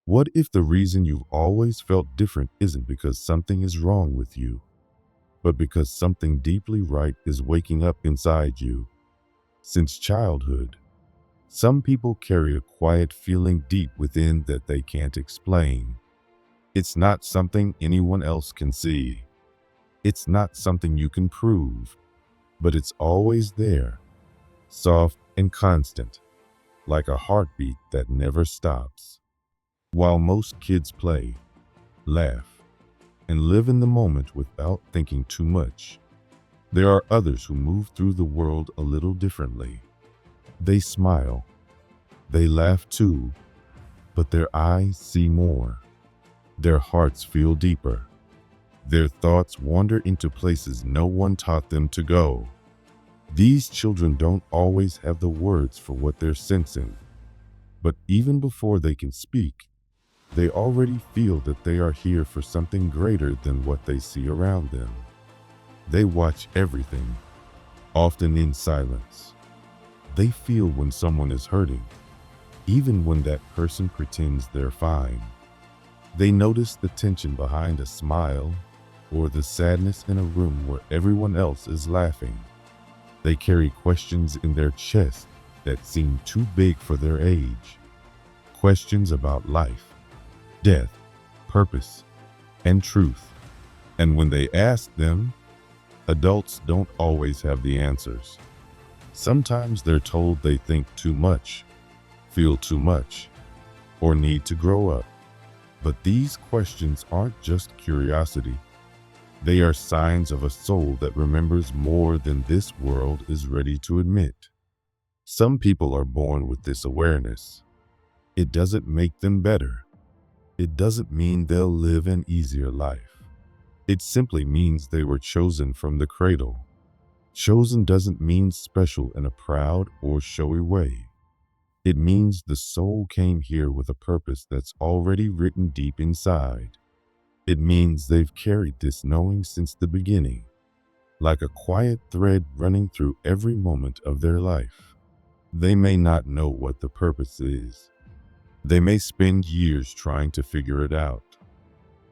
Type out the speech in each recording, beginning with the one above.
What if the reason you've always felt different isn't because something is wrong with you, but because something deeply right is waking up inside you? Since childhood, some people carry a quiet feeling deep within that they can't explain. It's not something anyone else can see. It's not something you can prove, but it's always there, soft and constant, like a heartbeat that never stops. While most kids play, laugh, and live in the moment without thinking too much, there are others who move through the world a little differently. They smile, they laugh too, but their eyes see more. Their hearts feel deeper. Their thoughts wander into places no one taught them to go. These children don't always have the words for what they're sensing, but even before they can speak, they already feel that they are here for something greater than what they see around them. They watch everything, often in silence. They feel when someone is hurting, even when that person pretends they're fine. They notice the tension behind a smile or the sadness in a room where everyone else is laughing. They carry questions in their chest that seem too big for their age. Questions about life, death, purpose, and truth. And when they ask them, adults don't always have the answers. Sometimes they're told they think too much, feel too much, or need to grow up. But these questions aren't just curiosity. They are signs of a soul that remembers more than this world is ready to admit. Some people are born with this awareness. It doesn't make them better. It doesn't mean they'll live an easier life. It simply means they were chosen from the cradle. Chosen doesn't mean special in a proud or showy way. It means the soul came here with a purpose that's already written deep inside. It means they've carried this knowing since the beginning, like a quiet thread running through every moment of their life. They may not know what the purpose is. They may spend years trying to figure it out,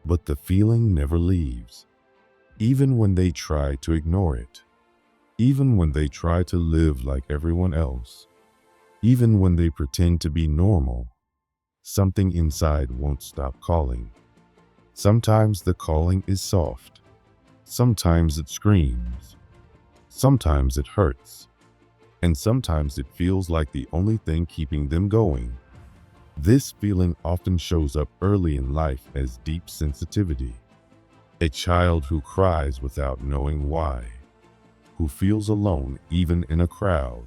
but the feeling never leaves, even when they try to ignore it, even when they try to live like everyone else, even when they pretend to be normal. Something inside won't stop calling. Sometimes the calling is soft. Sometimes it screams. Sometimes it hurts. And sometimes it feels like the only thing keeping them going. This feeling often shows up early in life as deep sensitivity. A child who cries without knowing why, who feels alone even in a crowd,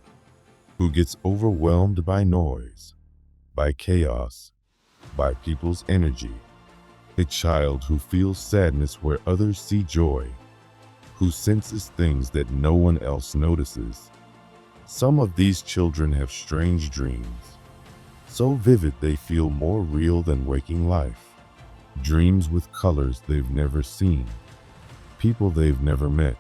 who gets overwhelmed by noise, by chaos, by people's energy. A child who feels sadness where others see joy, who senses things that no one else notices. Some of these children have strange dreams, so vivid they feel more real than waking life. Dreams with colors they've never seen, people they've never met,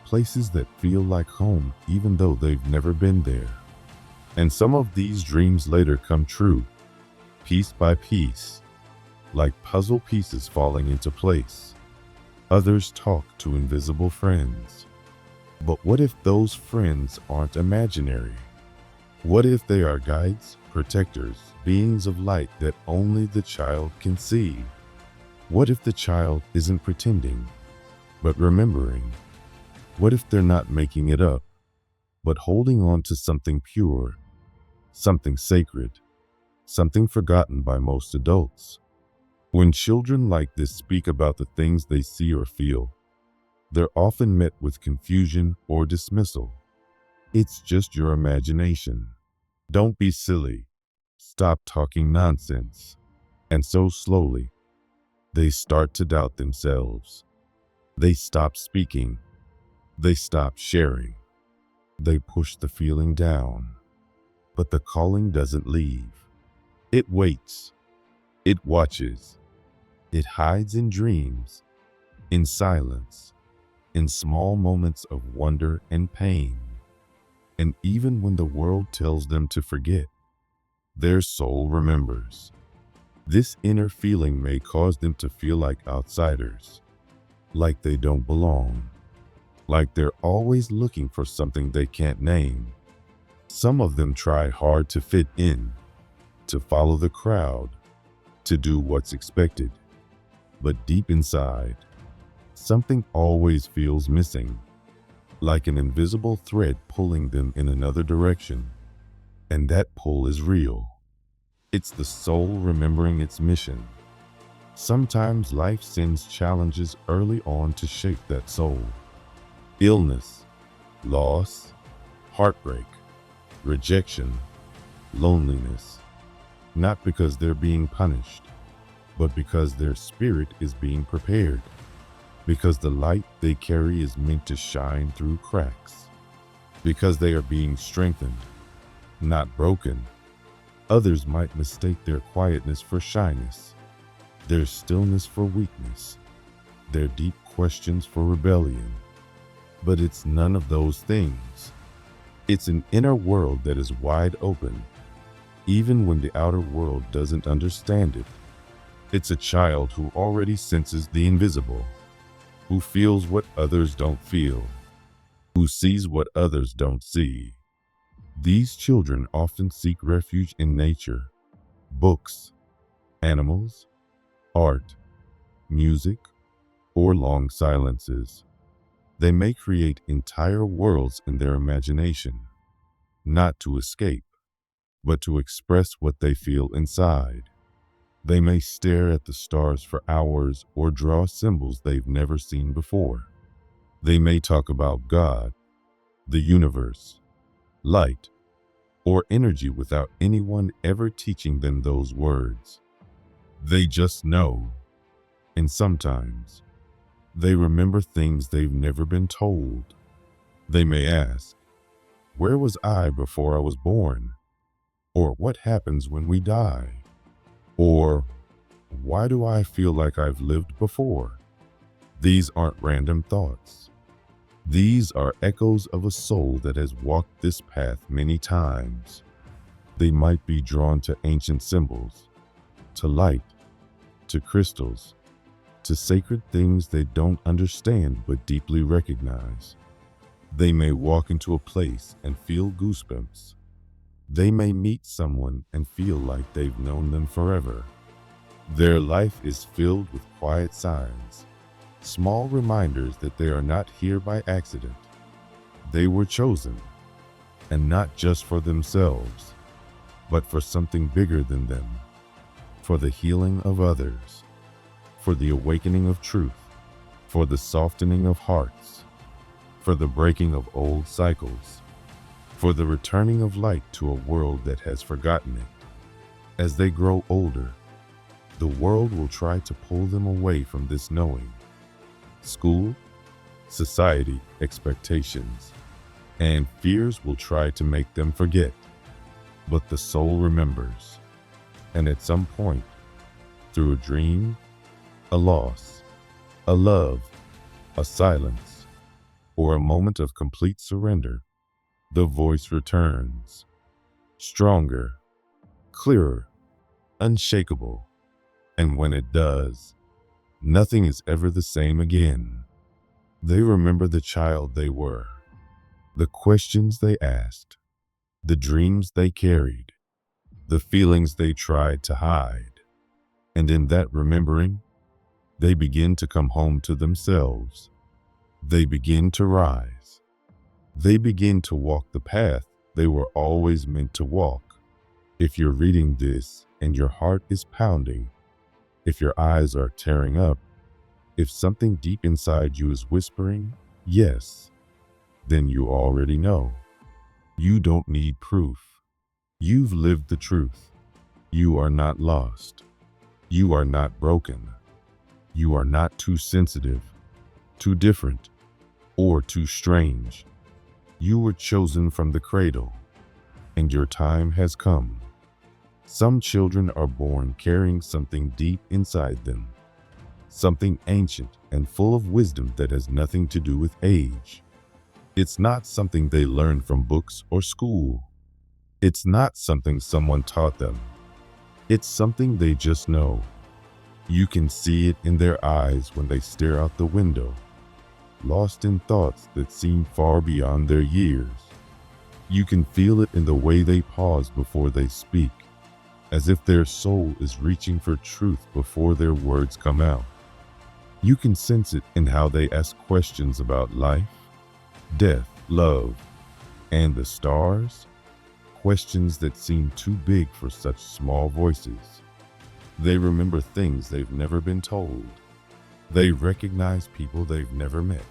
places that feel like home even though they've never been there. And some of these dreams later come true, piece by piece, like puzzle pieces falling into place. Others talk to invisible friends. But what if those friends aren't imaginary? What if they are guides, protectors, beings of light that only the child can see? What if the child isn't pretending, but remembering? What if they're not making it up, but holding on to something pure, something sacred, something forgotten by most adults? When children like this speak about the things they see or feel, they're often met with confusion or dismissal. It's just your imagination. Don't be silly. Stop talking nonsense. And so slowly, they start to doubt themselves. They stop speaking. They stop sharing. They push the feeling down. But the calling doesn't leave. It waits. It watches. It hides in dreams, in silence, in small moments of wonder and pain. And even when the world tells them to forget, their soul remembers. This inner feeling may cause them to feel like outsiders, like they don't belong, like they're always looking for something they can't name. Some of them try hard to fit in, to follow the crowd, to do what's expected. But deep inside, something always feels missing, like an invisible thread pulling them in another direction. And that pull is real. It's the soul remembering its mission. Sometimes life sends challenges early on to shape that soul. Illness, loss, heartbreak, rejection, loneliness. Not because they're being punished, but because their spirit is being prepared. Because the light they carry is meant to shine through cracks. Because they are being strengthened, not broken. Others might mistake their quietness for shyness, their stillness for weakness, their deep questions for rebellion. But it's none of those things. It's an inner world that is wide open, even when the outer world doesn't understand it. It's a child who already senses the invisible, who feels what others don't feel, who sees what others don't see. These children often seek refuge in nature, books, animals, art, music, or long silences. They may create entire worlds in their imagination, not to escape, but to express what they feel inside. They may stare at the stars for hours or draw symbols they've never seen before. They may talk about God, the universe, light, or energy without anyone ever teaching them those words. They just know. And sometimes, they remember things they've never been told. They may ask, "Where was I before I was born?" Or "What happens when we die?" Or "Why do I feel like I've lived before?" These aren't random thoughts. These are echoes of a soul that has walked this path many times. They might be drawn to ancient symbols, to light, to crystals, to sacred things they don't understand but deeply recognize. They may walk into a place and feel goosebumps. They may meet someone and feel like they've known them forever. Their life is filled with quiet signs, small reminders that they are not here by accident. They were chosen, and not just for themselves, but for something bigger than them, for the healing of others, for the awakening of truth, for the softening of hearts, for the breaking of old cycles, for the returning of light to a world that has forgotten it. As they grow older, the world will try to pull them away from this knowing. School, society, expectations, and fears will try to make them forget. But the soul remembers, and at some point, through a dream, a loss, a love, a silence, or a moment of complete surrender, the voice returns, stronger, clearer, unshakable. And when it does, nothing is ever the same again. They remember the child they were, the questions they asked, the dreams they carried, the feelings they tried to hide. And in that remembering, they begin to come home to themselves. They begin to rise. They begin to walk the path they were always meant to walk. If you're reading this and your heart is pounding, if your eyes are tearing up, if something deep inside you is whispering, yes, then you already know. You don't need proof. You've lived the truth. You are not lost. You are not broken. You are not too sensitive, too different, or too strange. You were chosen from the cradle, and your time has come. Some children are born carrying something deep inside them, something ancient and full of wisdom that has nothing to do with age. It's not something they learn from books or school. It's not something someone taught them. It's something they just know. You can see it in their eyes when they stare out the window, lost in thoughts that seem far beyond their years. You can feel it in the way they pause before they speak, as if their soul is reaching for truth before their words come out. You can sense it in how they ask questions about life, death, love, and the stars, questions that seem too big for such small voices. They remember things they've never been told. They recognize people they've never met,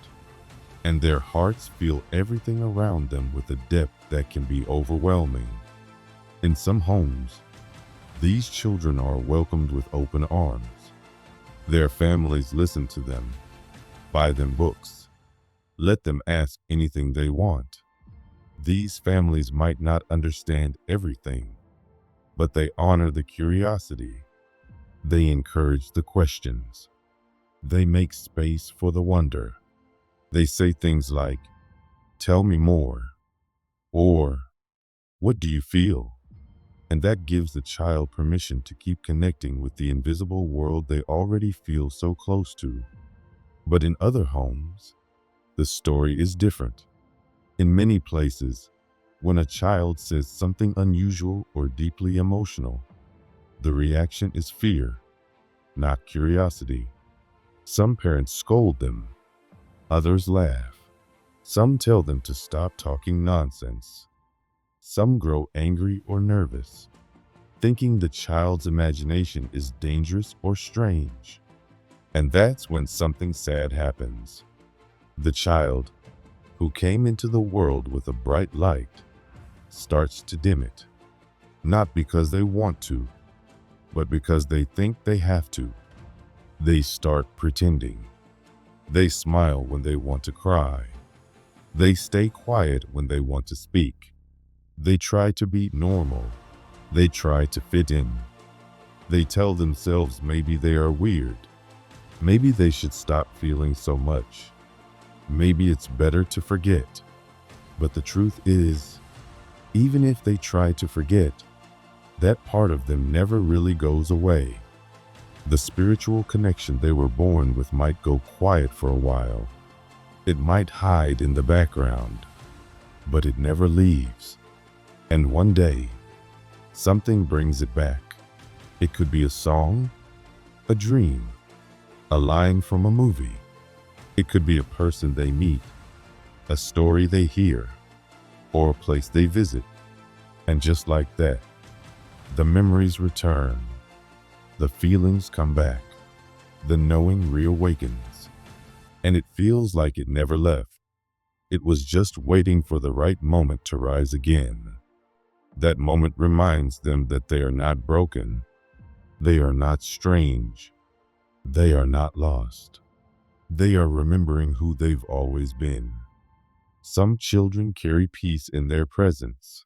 and their hearts feel everything around them with a depth that can be overwhelming. In some homes, these children are welcomed with open arms. Their families listen to them, buy them books, let them ask anything they want. These families might not understand everything, but they honor the curiosity. They encourage the questions. They make space for the wonder. They say things like, "Tell me more," or "What do you feel?" And that gives the child permission to keep connecting with the invisible world they already feel so close to. But in other homes, the story is different. In many places, when a child says something unusual or deeply emotional, the reaction is fear, not curiosity. Some parents scold them, others laugh. Some tell them to stop talking nonsense. Some grow angry or nervous, thinking the child's imagination is dangerous or strange. And that's when something sad happens. The child, who came into the world with a bright light, starts to dim it. Not because they want to, but because they think they have to. They start pretending. They smile when they want to cry. They stay quiet when they want to speak. They try to be normal. They try to fit in. They tell themselves maybe they are weird. Maybe they should stop feeling so much. Maybe it's better to forget. But the truth is, even if they try to forget, that part of them never really goes away. The spiritual connection they were born with might go quiet for a while. It might hide in the background, but it never leaves. And one day, something brings it back. It could be a song, a dream, a line from a movie. It could be a person they meet, a story they hear, or a place they visit. And just like that, the memories return. The feelings come back. The knowing reawakens. And it feels like it never left. It was just waiting for the right moment to rise again. That moment reminds them that they are not broken. They are not strange. They are not lost. They are remembering who they've always been. Some children carry peace in their presence.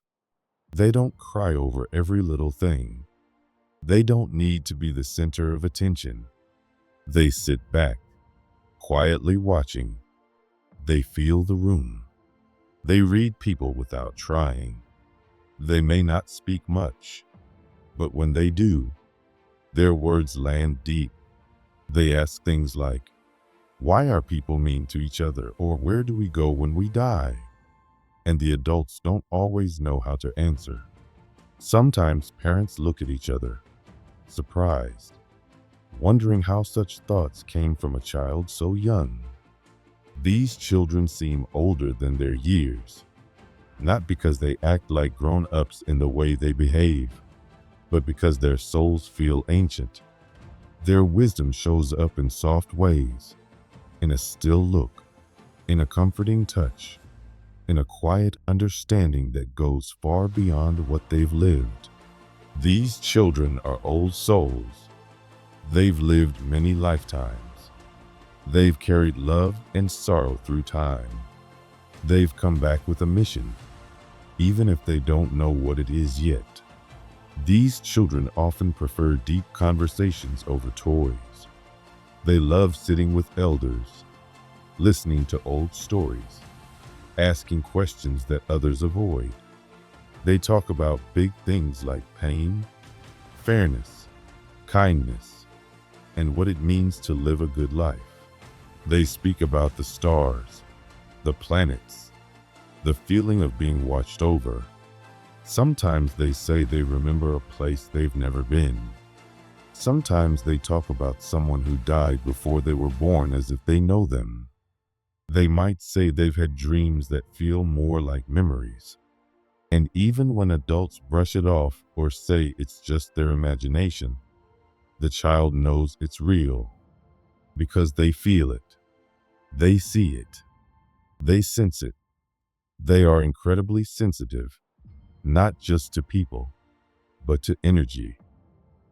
They don't cry over every little thing. They don't need to be the center of attention. They sit back, quietly watching. They feel the room. They read people without trying. They may not speak much, but when they do, their words land deep. They ask things like, "Why are people mean to each other?" or "Where do we go when we die?" And the adults don't always know how to answer. Sometimes parents look at each other, surprised, wondering how such thoughts came from a child so young. These children seem older than their years, not because they act like grown-ups in the way they behave, but because their souls feel ancient. Their wisdom shows up in soft ways, in a still look, in a comforting touch, in a quiet understanding that goes far beyond what they've lived. These children are old souls. They've lived many lifetimes. They've carried love and sorrow through time. They've come back with a mission, even if they don't know what it is yet. These children often prefer deep conversations over toys. They love sitting with elders, listening to old stories, asking questions that others avoid. They talk about big things like pain, fairness, kindness, and what it means to live a good life. They speak about the stars, the planets, the feeling of being watched over. Sometimes they say they remember a place they've never been. Sometimes they talk about someone who died before they were born as if they know them. They might say they've had dreams that feel more like memories. And even when adults brush it off or say it's just their imagination, the child knows it's real because they feel it, they see it, they sense it. They are incredibly sensitive, not just to people, but to energy.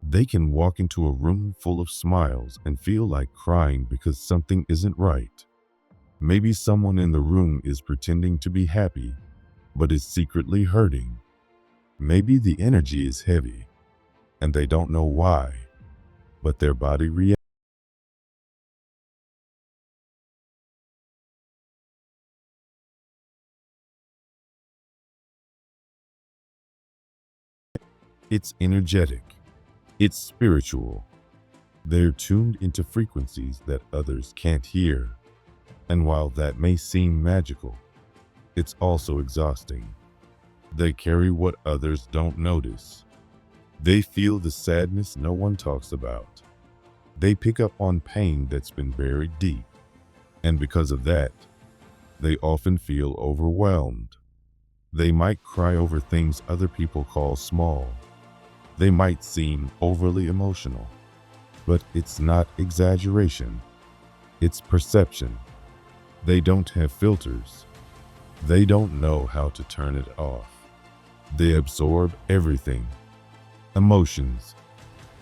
They can walk into a room full of smiles and feel like crying because something isn't right. Maybe someone in the room is pretending to be happy, but is secretly hurting. Maybe the energy is heavy, and they don't know why, but their body reacts. It's energetic. It's spiritual. They're tuned into frequencies that others can't hear. And while that may seem magical, it's also exhausting. They carry what others don't notice. They feel the sadness no one talks about. They pick up on pain that's been buried deep. And because of that, they often feel overwhelmed. They might cry over things other people call small. They might seem overly emotional. But it's not exaggeration. It's perception. They don't have filters. They don't know how to turn it off. They absorb everything. Emotions,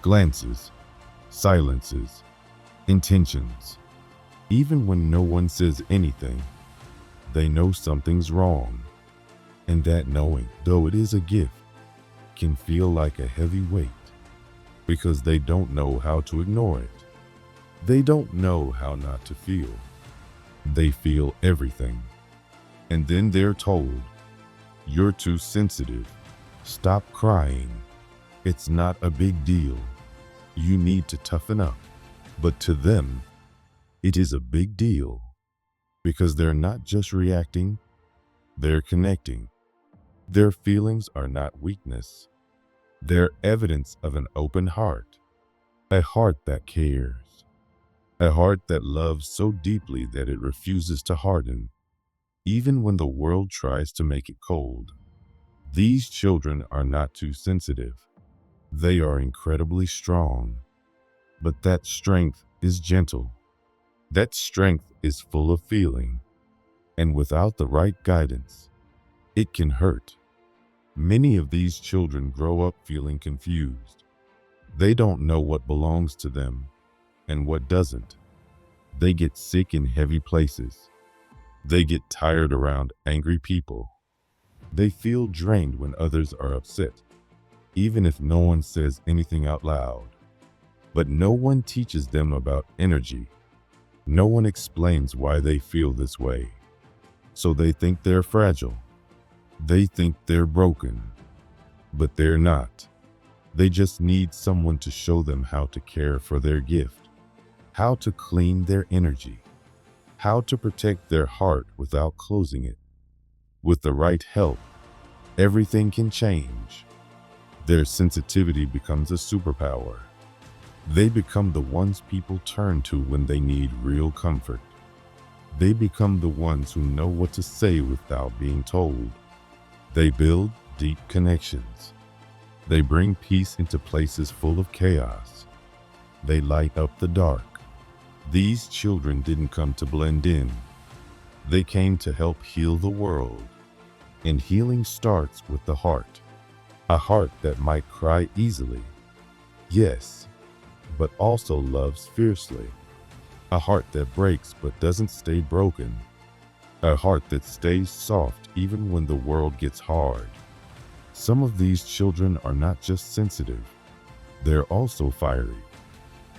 glances, silences, intentions. Even when no one says anything, they know something's wrong. And that knowing, though it is a gift, can feel like a heavy weight because they don't know how to ignore it. They don't know how not to feel. They feel everything. And then they're told, "You're too sensitive. Stop crying. It's not a big deal. You need to toughen up." But to them, it is a big deal because they're not just reacting, they're connecting. Their feelings are not weakness. They're evidence of an open heart, a heart that cares, a heart that loves so deeply that it refuses to harden, even when the world tries to make it cold. These children are not too sensitive. They are incredibly strong. But that strength is gentle. That strength is full of feeling. And without the right guidance, it can hurt. Many of these children grow up feeling confused. They don't know what belongs to them and what doesn't. They get sick in heavy places. They get tired around angry people. They feel drained when others are upset, even if no one says anything out loud. But no one teaches them about energy. No one explains why they feel this way. So they think they're fragile. They think they're broken. But they're not. They just need someone to show them how to care for their gift, how to clean their energy, how to protect their heart without closing it. With the right help, everything can change. Their sensitivity becomes a superpower. They become the ones people turn to when they need real comfort. They become the ones who know what to say without being told. They build deep connections. They bring peace into places full of chaos. They light up the dark. These children didn't come to blend in. They came to help heal the world. And healing starts with the heart. A heart that might cry easily, yes, but also loves fiercely. A heart that breaks but doesn't stay broken. A heart that stays soft even when the world gets hard. Some of these children are not just sensitive, they're also fiery.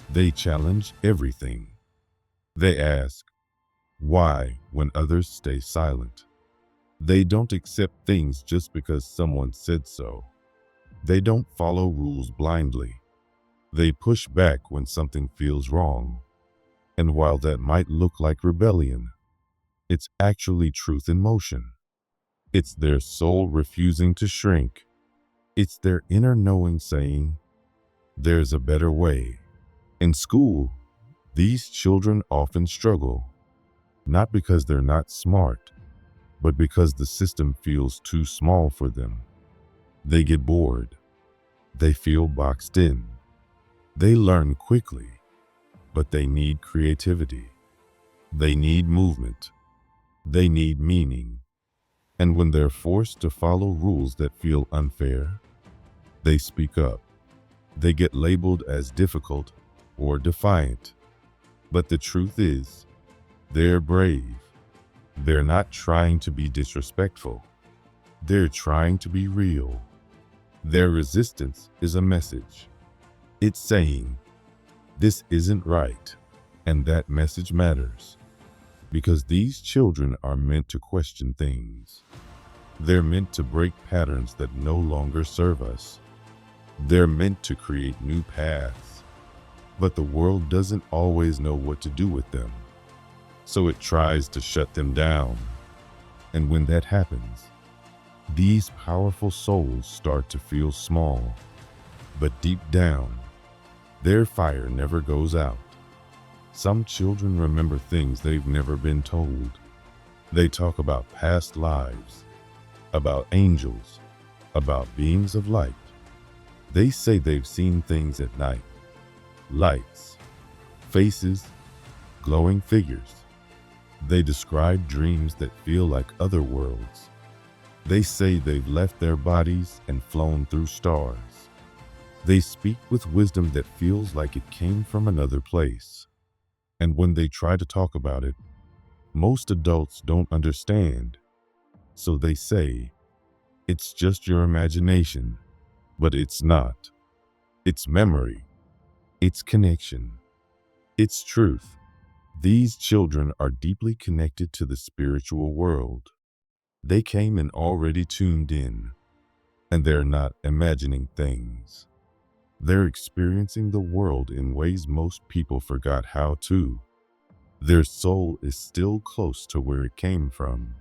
They challenge everything. They ask, why, when others stay silent? They don't accept things just because someone said so. They don't follow rules blindly. They push back when something feels wrong. And while that might look like rebellion, it's actually truth in motion. It's their soul refusing to shrink. It's their inner knowing saying, there's a better way. In school, these children often struggle, not because they're not smart, but because the system feels too small for them. They get bored. They feel boxed in. They learn quickly, but they need creativity. They need movement. They need meaning. And when they're forced to follow rules that feel unfair, they speak up. They get labeled as difficult or defiant. But the truth is, they're brave. They're not trying to be disrespectful. They're trying to be real. Their resistance is a message. It's saying, this isn't right. And that message matters. Because these children are meant to question things. They're meant to break patterns that no longer serve us. They're meant to create new paths. But the world doesn't always know what to do with them. So it tries to shut them down. And when that happens, these powerful souls start to feel small. But deep down, their fire never goes out. Some children remember things they've never been told. They talk about past lives, about angels, about beings of light. They say they've seen things at night, lights, faces, glowing figures. They describe dreams that feel like other worlds. They say they've left their bodies and flown through stars. They speak with wisdom that feels like it came from another place. And when they try to talk about it, most adults don't understand. So they say, it's just your imagination, but it's not. It's memory. It's connection. It's truth. These children are deeply connected to the spiritual world. They came in already tuned in, and they're not imagining things. They're experiencing the world in ways most people forgot how to. Their soul is still close to where it came from.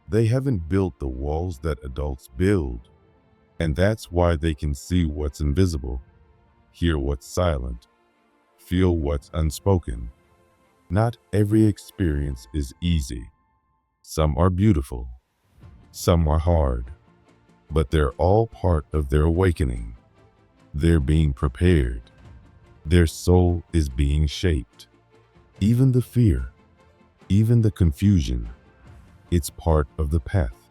They haven't built the walls that adults build, and that's why they can see what's invisible, hear what's silent, feel what's unspoken. Not every experience is easy. Some are beautiful, some are hard, but they're all part of their awakening. They're being prepared. Their soul is being shaped. Even the fear, even the confusion, it's part of the path.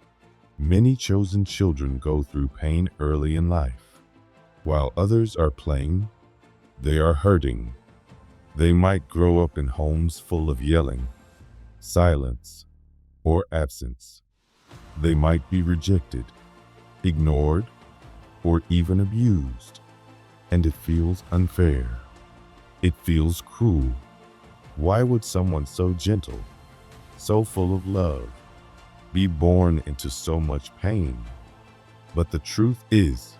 Many chosen children go through pain early in life. While others are playing, they are hurting. They might grow up in homes full of yelling, silence, or absence. They might be rejected, ignored, or even abused. And it feels unfair. It feels cruel. Why would someone so gentle, so full of love, be born into so much pain? But the truth is,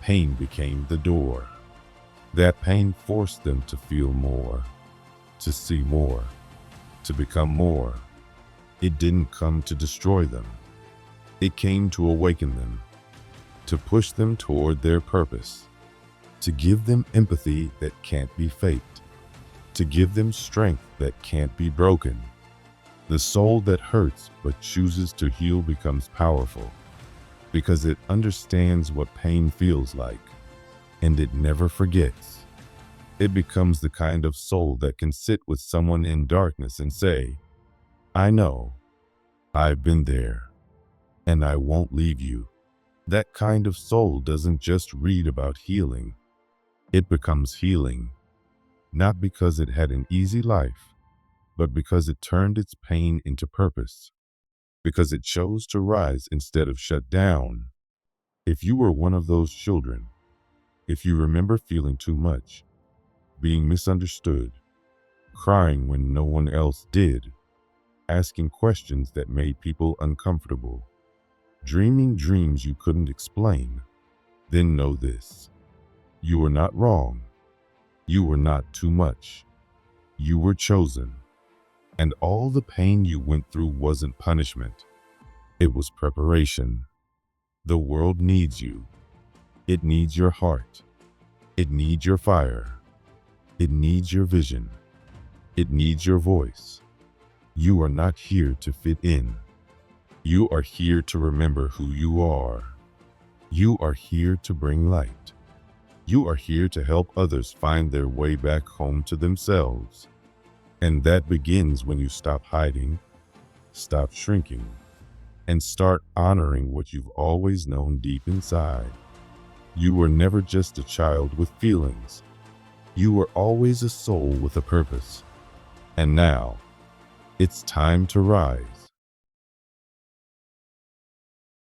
pain became the door. That pain forced them to feel more, to see more, to become more. It didn't come to destroy them. It came to awaken them, to push them toward their purpose, to give them empathy that can't be faked, to give them strength that can't be broken. The soul that hurts but chooses to heal becomes powerful because it understands what pain feels like, and it never forgets. It becomes the kind of soul that can sit with someone in darkness and say, I know, I've been there, and I won't leave you. That kind of soul doesn't just read about healing. It becomes healing, not because it had an easy life, but because it turned its pain into purpose, because it chose to rise instead of shut down. If you were one of those children, if you remember feeling too much, being misunderstood, crying when no one else did, asking questions that made people uncomfortable, dreaming dreams you couldn't explain, then know this. You were not wrong. You were not too much. You were chosen. And all the pain you went through wasn't punishment. It was preparation. The world needs you. It needs your heart. It needs your fire. It needs your vision. It needs your voice. You are not here to fit in. You are here to remember who you are. You are here to bring light. You are here to help others find their way back home to themselves. And that begins when you stop hiding, stop shrinking, and start honoring what you've always known deep inside. You were never just a child with feelings. You were always a soul with a purpose. And now, it's time to rise.